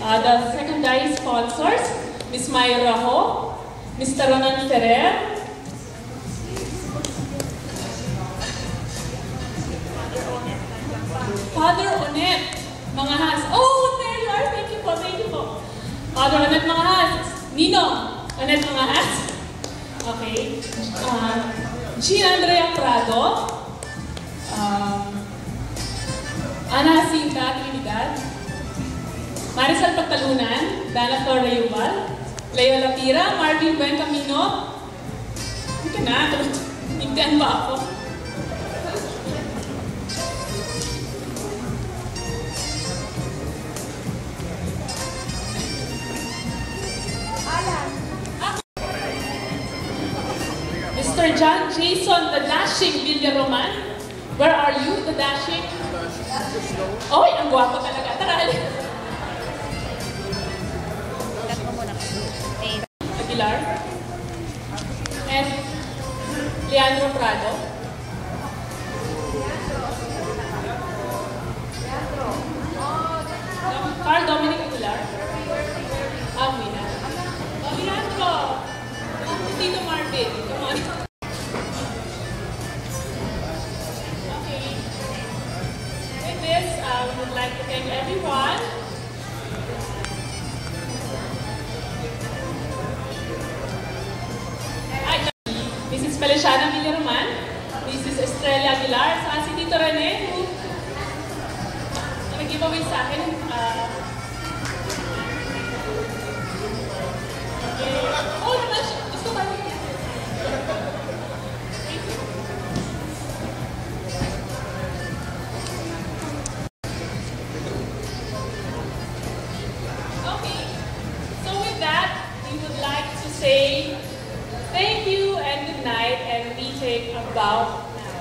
The secondary sponsors, Ms. Mayra Ho, Mr. Ronan Ferrer, Father Onet Mangahas. Oh, there you are. Thank you po. Thank you po. Father Onet Mangahas. Nino Onet Mangahas. Okay. Jean Andrea Prado. Ana Jacinta Trinidad. Marisol Pagtalunan. Dana Flor Rayubal. Leo Lapira. Marvin Buen Camino. Hindi ka na. Higtian ba ako? Mr. John Jason, the dashing Villaroman. Where are you, the dashing? Oy, ang gwapo talaga. Tara. Aguilar. And Leandro Prado. Carl Dominic Aguilar. Awina. Oh, Leandro. Tito Marvin. Come on. Okay. With this, we would like to thank everyone. Mrs. Feliciana Villaroman, Mrs. Estrella Aguilar, sa si Tito Rene, who nag-giveaway sa akin. Oh, naman siya. Gusto ba niya? Okay. So with that, we would like to say thank you and good night, and we take a bow now.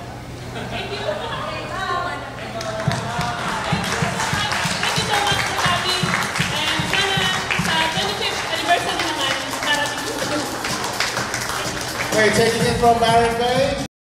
Thank you. Thank you so much for having. And sana sa 25th anniversary naman, darating. Okay, taking it from Baron Bay.